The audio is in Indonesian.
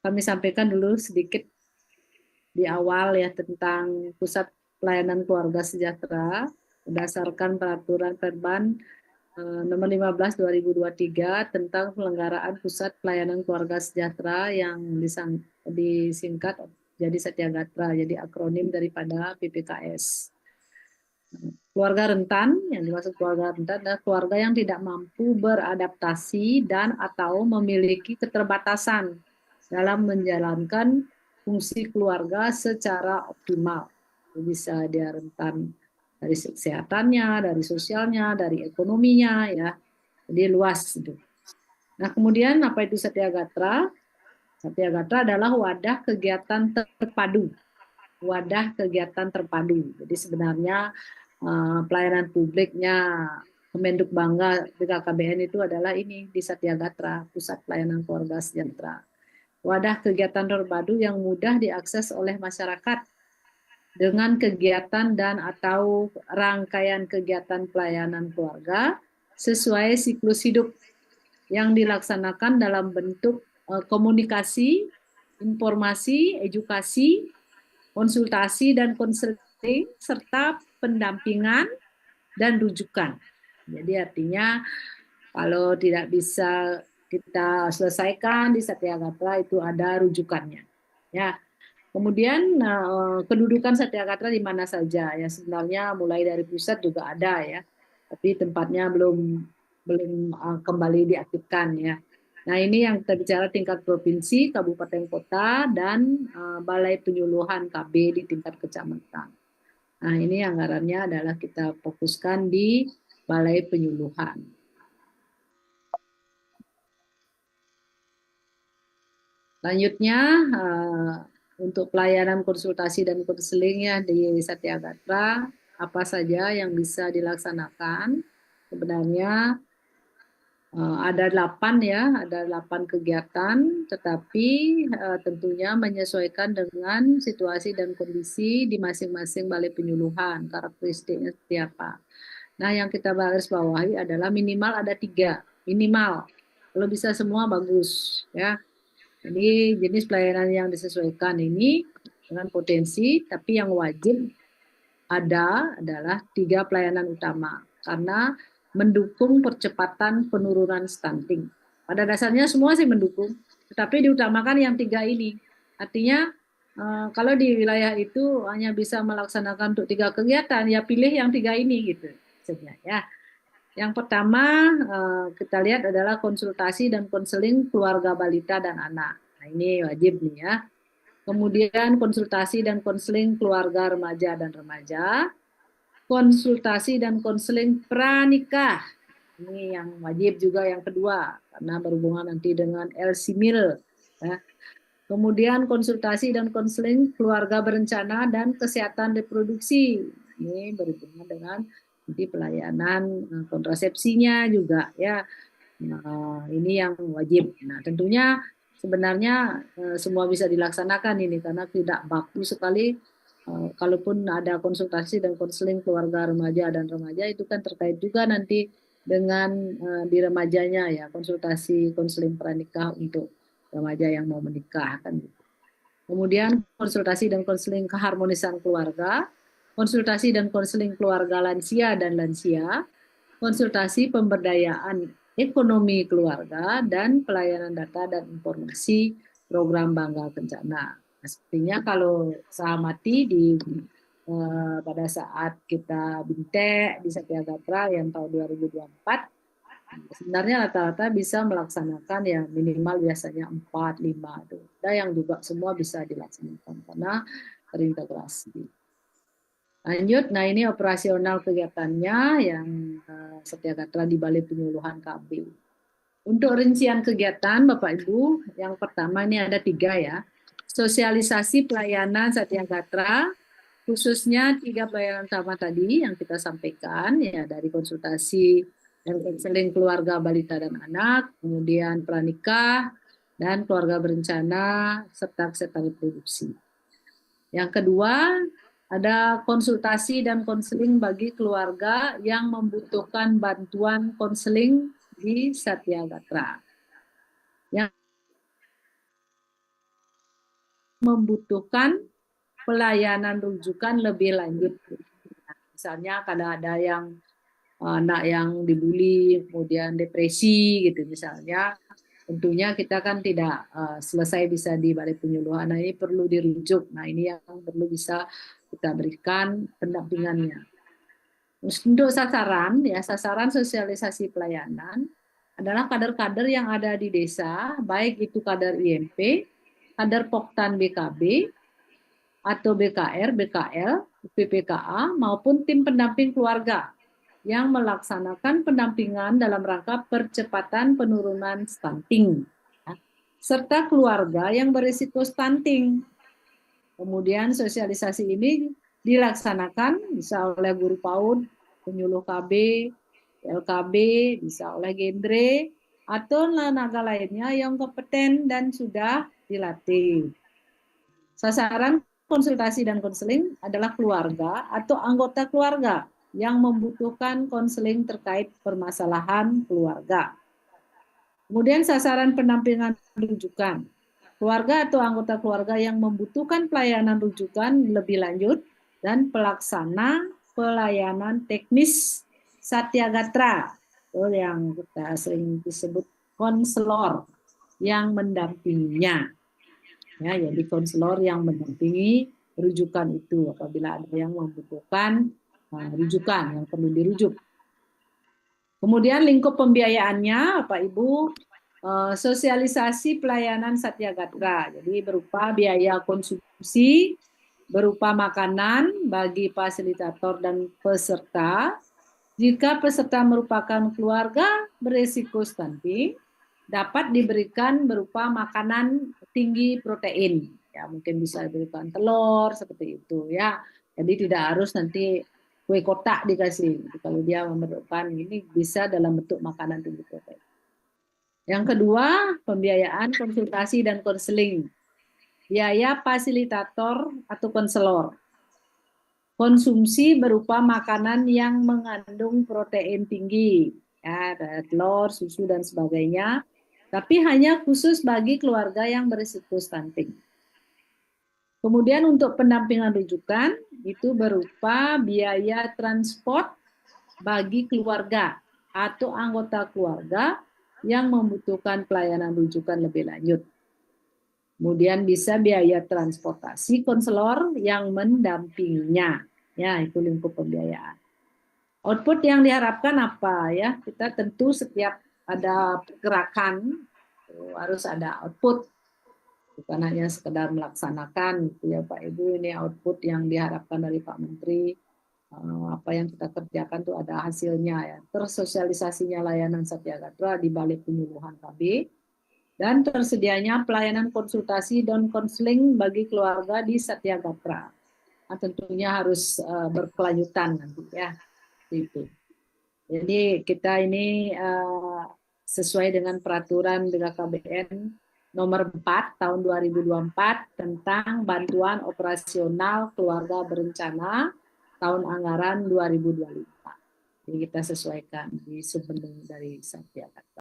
kami sampaikan dulu sedikit di awal ya tentang Pusat Pelayanan Keluarga Sejahtera berdasarkan Peraturan Perban nomor 15 2023 tentang penyelenggaraan Pusat Pelayanan Keluarga Sejahtera yang disingkat jadi Setyagatra, jadi akronim daripada PPKS. Keluarga rentan, yang dimaksud keluarga rentan adalah keluarga yang tidak mampu beradaptasi dan atau memiliki keterbatasan dalam menjalankan fungsi keluarga secara optimal. Bisa dia rentan dari kesehatannya, dari sosialnya, dari ekonominya, ya. Jadi luas itu. Nah, kemudian apa itu Setyagatra? Setyagatra adalah wadah kegiatan terpadu. Wadah kegiatan terpadu. Jadi sebenarnya pelayanan publiknya Kemenduk Bangga BKKBN itu adalah ini di Setyagatra, Pusat Pelayanan Keluarga Sejahtera. Wadah kegiatan terpadu yang mudah diakses oleh masyarakat dengan kegiatan dan atau rangkaian kegiatan pelayanan keluarga sesuai siklus hidup yang dilaksanakan dalam bentuk komunikasi, informasi, edukasi, konsultasi dan konseling serta pendampingan dan rujukan. Jadi artinya kalau tidak bisa kita selesaikan di Setyagatra itu ada rujukannya. Ya. Kemudian kedudukan Setyagatra di mana saja ya sebenarnya mulai dari pusat juga ada ya. Tapi tempatnya belum kembali diaktifkan ya. Nah, ini yang kita bicara tingkat provinsi, kabupaten kota dan balai penyuluhan KB di tingkat kecamatan. Nah, ini anggarannya adalah kita fokuskan di balai penyuluhan. Selanjutnya, untuk pelayanan konsultasi dan konselingnya di Setyagatra, apa saja yang bisa dilaksanakan? Sebenarnya ada 8 ya, ada 8 kegiatan, tetapi tentunya menyesuaikan dengan situasi dan kondisi di masing-masing balai penyuluhan, karakteristiknya seperti apa. Nah, yang kita garis bawahi adalah minimal ada 3, minimal. Kalau bisa semua bagus, ya. Jadi jenis pelayanan yang disesuaikan ini dengan potensi, tapi yang wajib ada adalah 3 pelayanan utama karena mendukung percepatan penurunan stunting. Pada dasarnya semua sih mendukung, tetapi diutamakan yang 3 ini. Artinya kalau di wilayah itu hanya bisa melaksanakan untuk 3 kegiatan, ya pilih yang 3 ini gitu. Ya. Yang pertama kita lihat adalah konsultasi dan konseling keluarga balita dan anak. Nah, ini wajib nih ya. Kemudian konsultasi dan konseling keluarga remaja dan remaja, konsultasi dan konseling pranikah. Ini yang wajib juga yang kedua, karena berhubungan nanti dengan LC-MIL. Ya. Kemudian konsultasi dan konseling keluarga berencana dan kesehatan reproduksi. Ini berhubungan dengan nanti pelayanan kontrasepsinya juga ya. Nah, ini yang wajib. Nah, tentunya sebenarnya semua bisa dilaksanakan ini karena tidak baku sekali. Kalaupun ada konsultasi dan konseling keluarga remaja dan remaja itu kan terkait juga nanti dengan di remajanya ya konsultasi konseling pranikah untuk remaja yang mau menikah kan gitu. Kemudian konsultasi dan konseling keharmonisan keluarga, konsultasi dan konseling keluarga lansia dan lansia, konsultasi pemberdayaan ekonomi keluarga, dan pelayanan data dan informasi program Bangga Kencana. Nah, sepertinya kalau saya amati pada saat kita bintek di Setyagatra yang tahun 2024, sebenarnya rata-rata bisa melaksanakan ya minimal biasanya 4, 5. Ada yang juga semua bisa dilaksanakan karena terintegrasi. Lanjut, nah ini operasional kegiatannya yang Setyagatra di Balai Penyuluhan KB. Untuk rincian kegiatan Bapak Ibu, yang pertama ini ada 3 ya. Sosialisasi pelayanan Setyagatra, khususnya 3 pelayanan utama tadi yang kita sampaikan ya dari konsultasi dan konseling keluarga balita dan anak, kemudian pranikah dan keluarga berencana serta kesehatan reproduksi. Yang kedua, ada konsultasi dan konseling bagi keluarga yang membutuhkan bantuan konseling di Setyagatra. Yang membutuhkan pelayanan rujukan lebih lanjut. Misalnya kadang ada yang anak yang dibully, kemudian depresi gitu misalnya, tentunya kita kan tidak selesai bisa di balai penyuluhan. Nah, ini perlu dirujuk. Nah, ini yang perlu bisa kita berikan pendampingannya. Untuk sasaran, ya sasaran sosialisasi pelayanan adalah kader-kader yang ada di desa, baik itu kader IMP, kader Poktan BKB, atau BKR, BKL, PPKA, maupun tim pendamping keluarga yang melaksanakan pendampingan dalam rangka percepatan penurunan stunting, ya, serta keluarga yang berisiko stunting. Kemudian sosialisasi ini dilaksanakan bisa oleh guru PAUD, penyuluh KB, LKB, bisa oleh genre, atau tenaga lainnya yang kompeten dan sudah dilatih. Sasaran konsultasi dan konseling adalah keluarga atau anggota keluarga yang membutuhkan konseling terkait permasalahan keluarga. Kemudian sasaran pendampingan rujukan. Keluarga atau anggota keluarga yang membutuhkan pelayanan rujukan lebih lanjut dan pelaksana pelayanan teknis Satyagatra, yang kita sering disebut konselor yang mendampinginya. Ya, jadi konselor yang mendampingi rujukan itu apabila ada yang membutuhkan rujukan yang perlu dirujuk. Kemudian lingkup pembiayaannya, Bapak Ibu, sosialisasi pelayanan Satyagatra, jadi berupa biaya konsumsi, berupa makanan bagi fasilitator dan peserta. Jika peserta merupakan keluarga berisiko stunting, dapat diberikan berupa makanan tinggi protein. Ya, mungkin bisa diberikan telur seperti itu ya. Jadi tidak harus nanti kue kotak dikasih. Kalau dia memerlukan ini bisa dalam bentuk makanan tinggi protein. Yang kedua, pembiayaan konsultasi dan konseling. Biaya fasilitator atau konselor. Konsumsi berupa makanan yang mengandung protein tinggi, ya, telur, susu, dan sebagainya, tapi hanya khusus bagi keluarga yang berisiko stunting. Kemudian untuk pendampingan rujukan, itu berupa biaya transport bagi keluarga atau anggota keluarga yang membutuhkan pelayanan rujukan lebih lanjut. Kemudian bisa biaya transportasi konselor yang mendampinginya. Ya, itu lingkup pembiayaan. Output yang diharapkan apa ya? Kita tentu setiap ada pergerakan harus ada output. Bukan hanya sekedar melaksanakan gitu ya Pak Ibu, ini output yang diharapkan dari Pak Menteri. Apa yang kita kerjakan tuh ada hasilnya ya. Tersosialisasinya layanan Satyagatra di Balai Penyuluhan KB. Dan tersedianya pelayanan konsultasi dan konseling bagi keluarga di Satyagatra. Nah, tentunya harus berkelanjutan nanti ya. Itu. Jadi kita ini sesuai dengan peraturan BKKBN nomor 4 tahun 2024 tentang bantuan operasional keluarga berencana tahun anggaran 2025. Jadi kita sesuaikan di sumber dari Satyagatra.